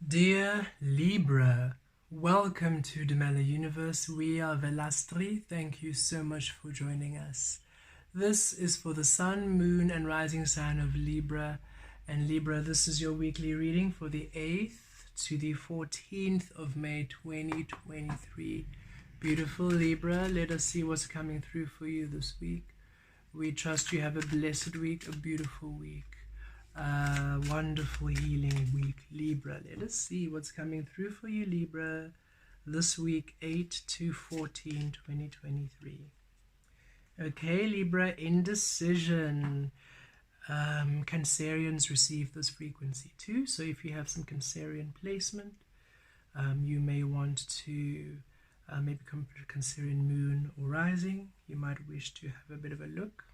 Dear Libra, welcome to the Mela Universe. We are Velastri. Thank you so much for joining us. This is for the Sun, Moon and Rising sign of Libra. And Libra, this is your weekly reading for the 8th to the 14th of May 2023. Beautiful Libra, let us see what's coming through for you this week. We trust you have a blessed week, a beautiful week. Wonderful healing week, Libra. Let us see what's coming through for you, Libra, this week, 8 to 14, 2023. Okay, Libra, indecision. Cancerians receive this frequency too. So if you have some Cancerian placement, you may want to maybe Cancerian moon or rising. You might wish to have a bit of a look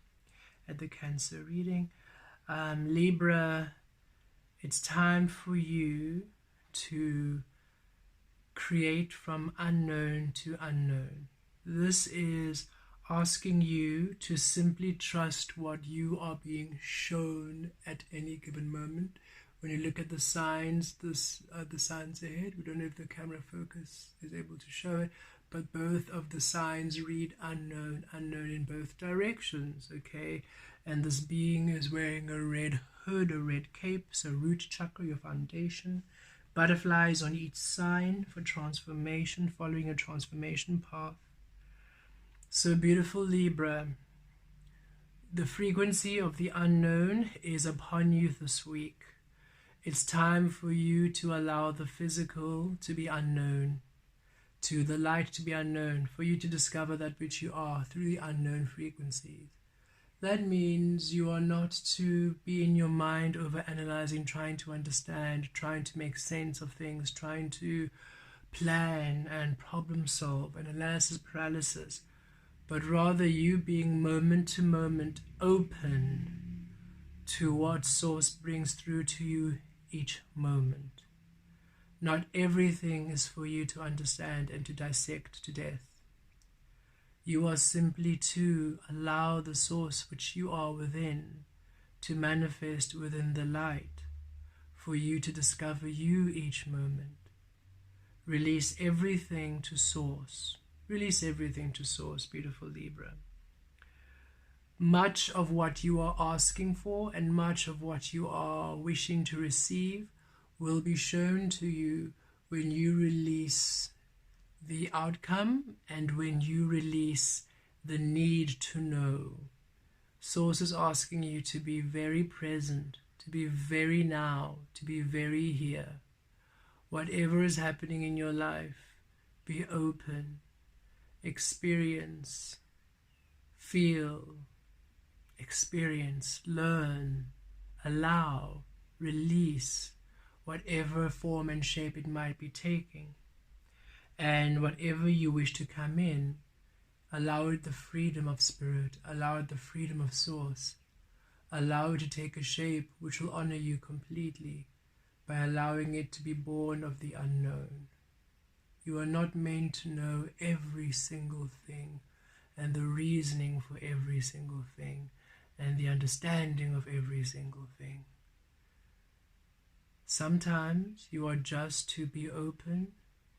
at the Cancer reading. Libra, it's time for you to create from unknown to unknown. This is asking you to simply trust what you are being shown at any given moment. When you look at the signs, the signs ahead, we don't know if the camera focus is able to show it, but both of the signs read unknown in both directions, okay? And this being is wearing a red hood, a red cape, so root chakra, your foundation. Butterflies on each sign for transformation, following a transformation path. So beautiful Libra, the frequency of the unknown is upon you this week. It's time for you to allow the physical to be unknown, to the light to be unknown, for you to discover that which you are through the unknown frequencies. That means you are not to be in your mind over-analyzing, trying to understand, trying to make sense of things, trying to plan and problem solve and analysis paralysis, but rather you being moment to moment open to what Source brings through to you each moment. Not everything is for you to understand and to dissect to death. You are simply to allow the Source which you are within to manifest within the light, for you to discover you each moment. Release everything to Source. Release everything to Source, beautiful Libra. Much of what you are asking for and much of what you are wishing to receive will be shown to you when you release the outcome and when you release the need to know. Source is asking you to be very present, to be very now, to be very here. Whatever is happening in your life, be open, experience, feel, experience, learn, allow, release, whatever form and shape it might be taking. And whatever you wish to come in, allow it the freedom of spirit, allow it the freedom of Source, allow it to take a shape which will honor you completely by allowing it to be born of the unknown. You are not meant to know every single thing and the reasoning for every single thing and the understanding of every single thing. Sometimes you are just to be open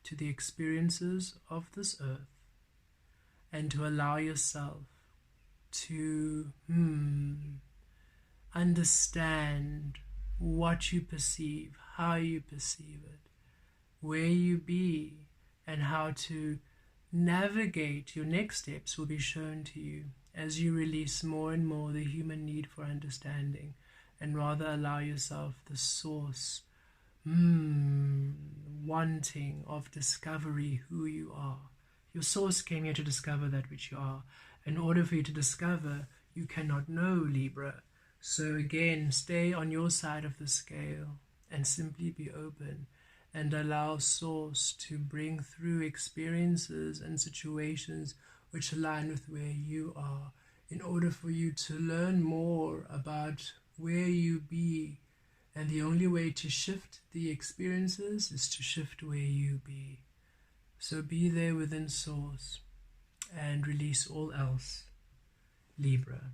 to the experiences of this earth and to allow yourself to understand what you perceive, how you perceive it, where you be, and how to navigate your next steps will be shown to you as you release more and more the human need for understanding and rather allow yourself the Source wanting of discovery who you are. Your Source came here to discover that which you are. In order for you to discover, you cannot know, Libra. So again, stay on your side of the scale and simply be open and allow Source to bring through experiences and situations which align with where you are, in order for you to learn more about where you be. And the only way to shift the experiences is to shift where you be. So be there within Source and release all else, Libra.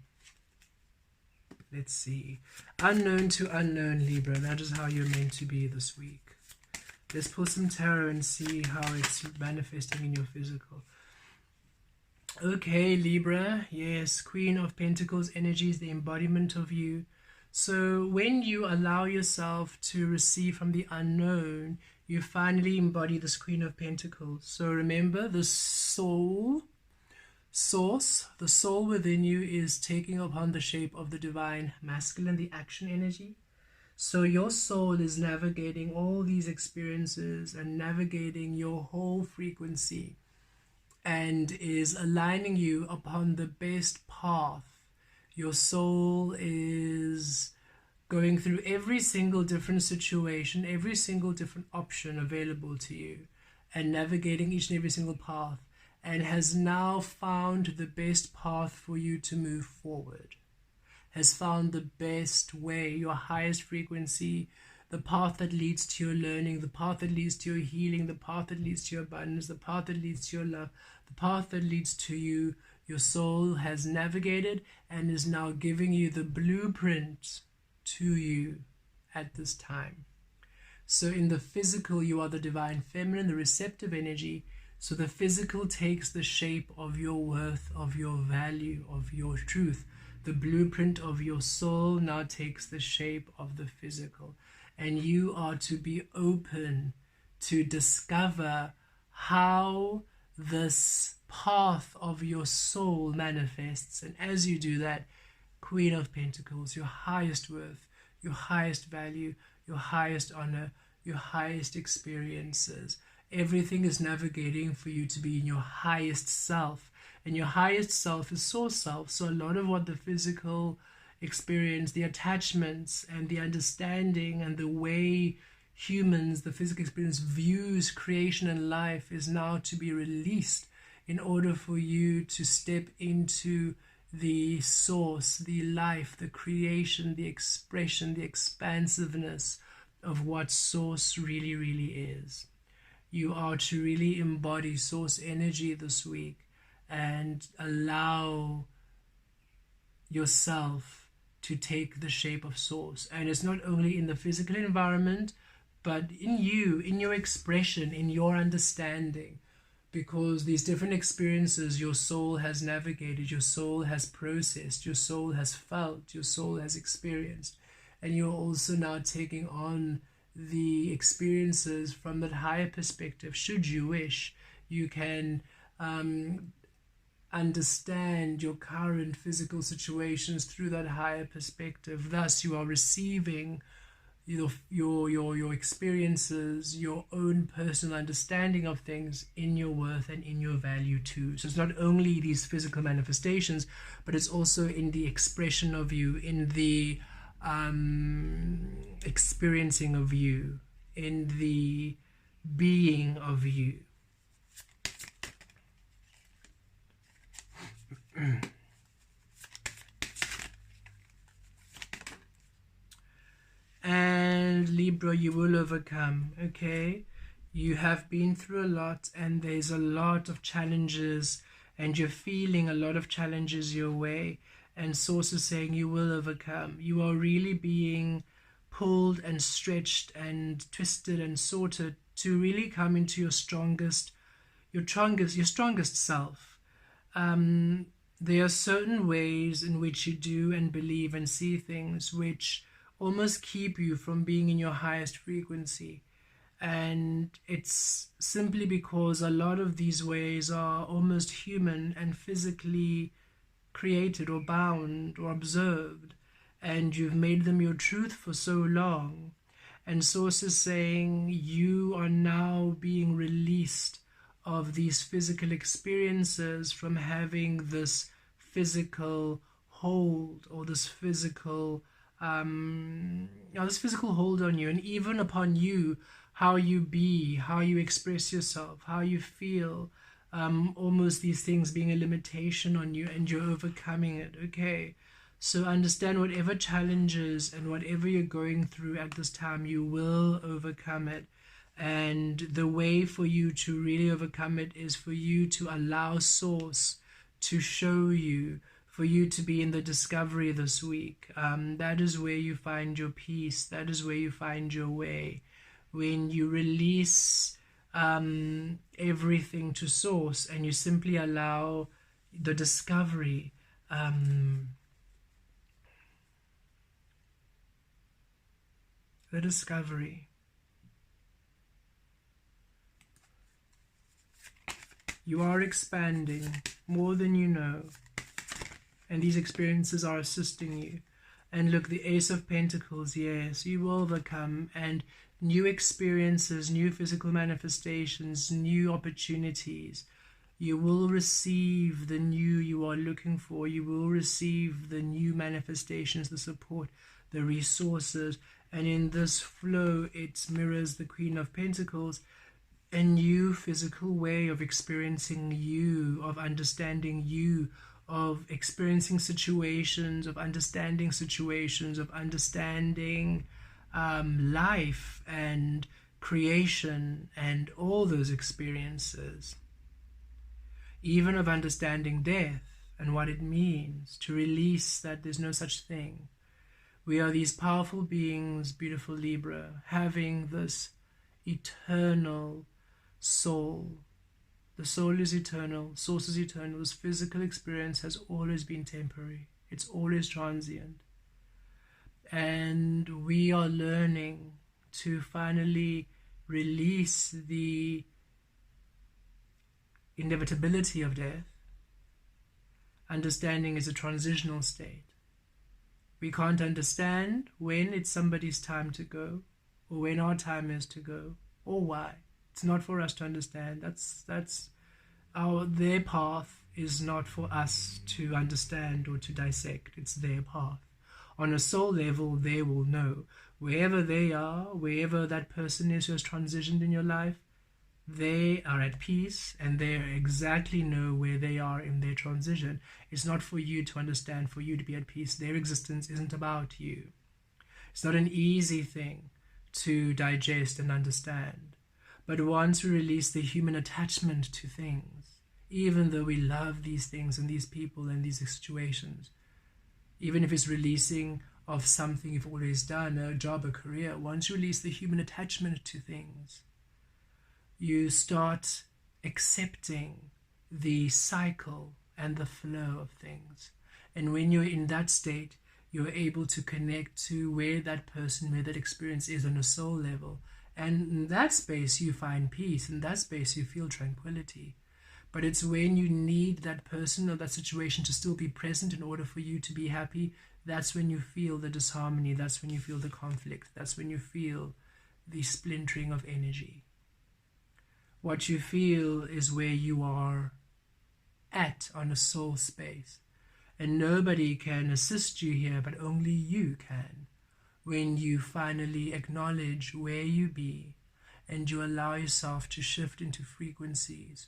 Let's see. Unknown to unknown, Libra. That is how you're meant to be this week. Let's pull some tarot and see how it's manifesting in your physical. Okay, Libra, yes, Queen of Pentacles energy is the embodiment of you. So when you allow yourself to receive from the unknown, you finally embody this Queen of Pentacles. So remember, the soul, source, the soul within you is taking upon the shape of the divine masculine, the action energy. So your soul is navigating all these experiences and navigating your whole frequency, and is aligning you upon the best path. Your soul is going through every single different situation, every single different option available to you, and navigating each and every single path, and has now found the best path for you to move forward, has found the best way, your highest frequency, the path that leads to your learning, the path that leads to your healing, the path that leads to your abundance, the path that leads to your love, the path that leads to you. Your soul has navigated and is now giving you the blueprint to you at this time. So in the physical, you are the divine feminine, the receptive energy. So the physical takes the shape of your worth, of your value, of your truth. The blueprint of your soul now takes the shape of the physical. And you are to be open to discover how this path of your soul manifests. And as you do that, Queen of Pentacles, your highest worth, your highest value, your highest honor, your highest experiences, everything is navigating for you to be in your highest self. And your highest self is source self. So a lot of what the physical experience, the attachments and the understanding and the way humans, the physical experience, views creation and life is now to be released in order for you to step into the source, the life, the creation, the expression, the expansiveness of what source really, really is. You are to really embody source energy this week and allow yourself to take the shape of source. And it's not only in the physical environment, but in you, in your expression, in your understanding. Because these different experiences your soul has navigated, your soul has processed, your soul has felt, your soul has experienced. And you're also now taking on the experiences from that higher perspective. Should you wish, you can understand your current physical situations through that higher perspective. Thus, you are receiving your experiences, your own personal understanding of things in your worth and in your value too. So it's not only these physical manifestations, but it's also in the expression of you, in the experiencing of you, in the being of you. And Libra, you will overcome, okay? You have been through a lot, and there's a lot of challenges, and you're feeling a lot of challenges your way, and Source is saying you will overcome. You are really being pulled and stretched and twisted and sorted to really come into your strongest self. There are certain ways in which you do and believe and see things which almost keep you from being in your highest frequency. And it's simply because a lot of these ways are almost human and physically created or bound or observed, and you've made them your truth for so long. And Source is saying you are now being released of these physical experiences from having this physical hold or this physical hold on you, and even upon you, how you be, how you express yourself, how you feel, almost these things being a limitation on you, and you're overcoming it, okay? So understand whatever challenges and whatever you're going through at this time, you will overcome it. And the way for you to really overcome it is for you to allow Source to show you, for you to be in the discovery this week. That is where you find your peace. That is where you find your way. when you release everything to source and you simply allow the discovery, you are expanding more than you know, and these experiences are assisting you. And look, the Ace of Pentacles, yes, you will overcome, and new experiences, new physical manifestations, new opportunities. You will receive the new you are looking for. You will receive the new manifestations, the support, the resources. And in this flow, it mirrors the Queen of Pentacles, a new physical way of experiencing you, of understanding you, of experiencing situations, of understanding life and creation and all those experiences, even of understanding death and what it means to release that there's no such thing. We are these powerful beings, beautiful Libra, having this eternal soul. The soul is eternal, source is eternal. This physical experience has always been temporary. It's always transient. And we are learning to finally release the inevitability of death. Understanding is a transitional state. We can't understand when it's somebody's time to go, or when our time is to go, or why. It's not for us to understand. Their path is not for us to understand or to dissect. It's their path. On a soul level, they will know. Wherever they are, wherever that person is who has transitioned in your life, they are at peace and they exactly know where they are in their transition. It's not for you to understand, for you to be at peace. Their existence isn't about you. It's not an easy thing to digest and understand. But once we release the human attachment to things, even though we love these things and these people and these situations, even if it's releasing of something you've always done, a job, a career, once you release the human attachment to things, you start accepting the cycle and the flow of things. And when you're in that state, you're able to connect to where that person, where that experience is on a soul level. And in that space, you find peace. In that space, you feel tranquility. But it's when you need that person or that situation to still be present in order for you to be happy, that's when you feel the disharmony. That's when you feel the conflict. That's when you feel the splintering of energy. What you feel is where you are at on a soul space. And nobody can assist you here, but only you can. When you finally acknowledge where you be and you allow yourself to shift into frequencies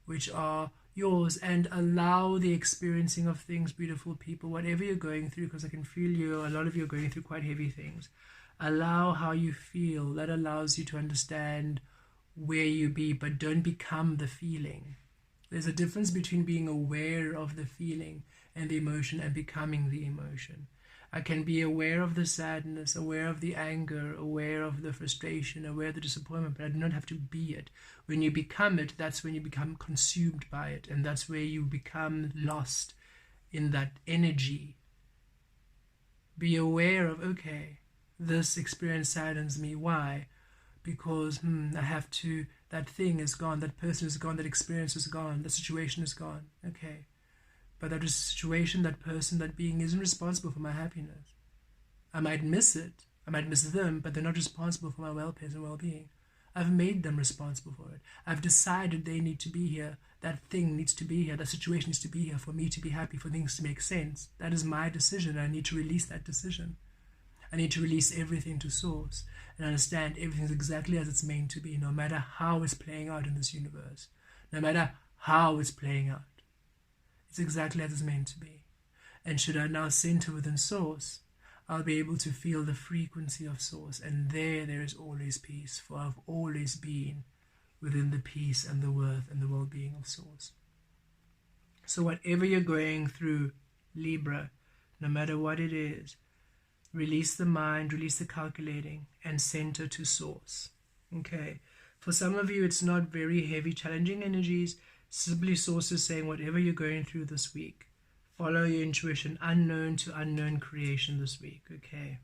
which are yours, and allow the experiencing of things, beautiful people, whatever you're going through, because I can feel you, a lot of you are going through quite heavy things. Allow how you feel. That allows you to understand where you be, but don't become the feeling. There's a difference between being aware of the feeling and the emotion and becoming the emotion. I can be aware of the sadness, aware of the anger, aware of the frustration, aware of the disappointment, but I do not have to be it. When you become it, that's when you become consumed by it, and that's where you become lost in that energy. Be aware of, okay, this experience saddens me. Why? Because I have to, that thing is gone, that person is gone, that experience is gone, that situation is gone. Okay. But that situation, that person, that being isn't responsible for my happiness. I might miss it, I might miss them, but they're not responsible for my well-being and well-being. I've made them responsible for it. I've decided they need to be here. That thing needs to be here. That situation needs to be here for me to be happy, for things to make sense. That is my decision. I need to release that decision. I need to release everything to source and understand everything's exactly as it's meant to be, no matter how it's playing out in this universe. No matter how it's playing out. It's exactly as it's meant to be. And should I now center within source, I'll be able to feel the frequency of source, and there is always peace, for I've always been within the peace and the worth and the well-being of source. So whatever you're going through, Libra, no matter what it is, release the mind, release the calculating, and center to source. Okay, for some of you, it's not very heavy, challenging energies. Simply sources saying whatever you're going through this week, follow your intuition, unknown to unknown creation this week. Okay.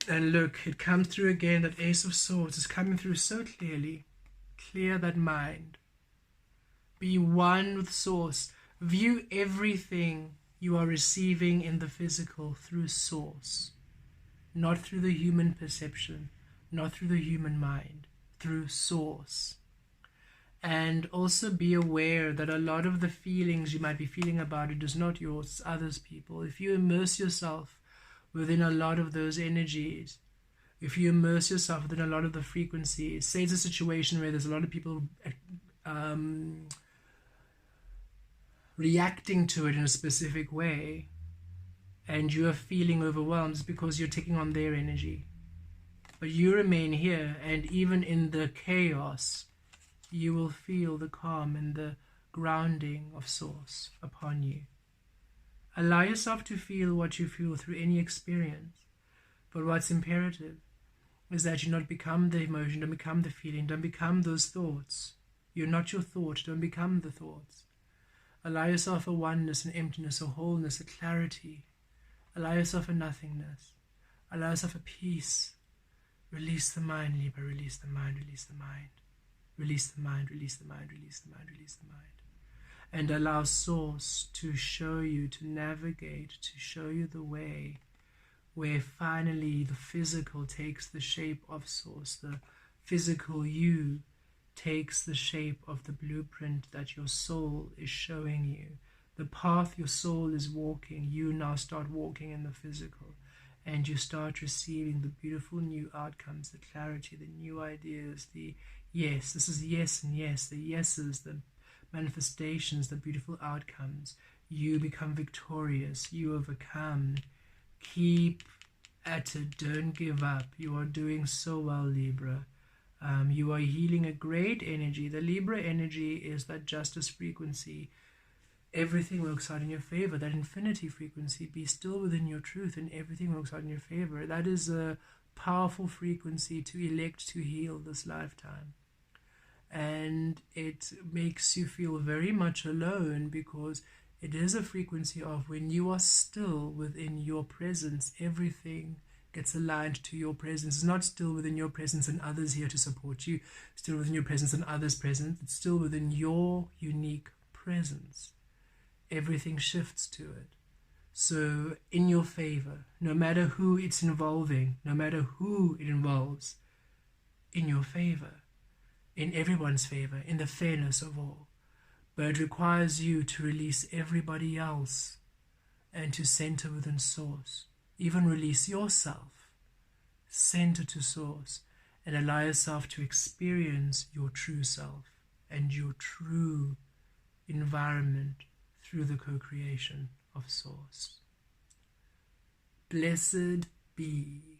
And look, it comes through again, that Ace of Swords is coming through so clearly. Clear that mind. Be one with Source. View everything you are receiving in the physical through Source. Not through the human perception, not through the human mind, through Source. And also be aware that a lot of the feelings you might be feeling about it is not yours, it's others people. If you immerse yourself within a lot of those energies, if you immerse yourself within a lot of the frequencies, say it's a situation where there's a lot of people reacting to it in a specific way, and you are feeling overwhelmed, it's because you're taking on their energy. But you remain here, and even in the chaos, you will feel the calm and the grounding of Source upon you. Allow yourself to feel what you feel through any experience. But what's imperative is that you not become the emotion, don't become the feeling, don't become those thoughts. You're not your thought, don't become the thoughts. Allow yourself a oneness, an emptiness, a wholeness, a clarity. Allow yourself a nothingness. Allow yourself a peace. Release the mind, Libra, release the mind, release the mind. Release the mind, release the mind, release the mind, release the mind. And allow Source to show you, to navigate, to show you the way where finally the physical takes the shape of Source. The physical you takes the shape of the blueprint that your soul is showing you. The path your soul is walking, you now start walking in the physical. And you start receiving the beautiful new outcomes, the clarity, the new ideas, the yes, this is yes and yes, the yeses, the manifestations, the beautiful outcomes. You become victorious, you overcome. Keep at it, don't give up. You are doing so well, Libra. You are healing a great energy. The Libra energy is that justice frequency. Everything works out in your favor. That infinity frequency, be still within your truth, and everything works out in your favor. That is a powerful frequency to elect to heal this lifetime. And it makes you feel very much alone, because it is a frequency of when you are still within your presence, everything gets aligned to your presence. It's not still within your presence and others here to support you, still within your presence and others present. It's still within your unique presence. Everything shifts to it. So in your favor, no matter who it's involving, no matter who it involves, in your favor, in everyone's favor, in the fairness of all. But it requires you to release everybody else and to center within Source. Even release yourself, center to Source, and allow yourself to experience your true self and your true environment through the co-creation of Source. Blessed be.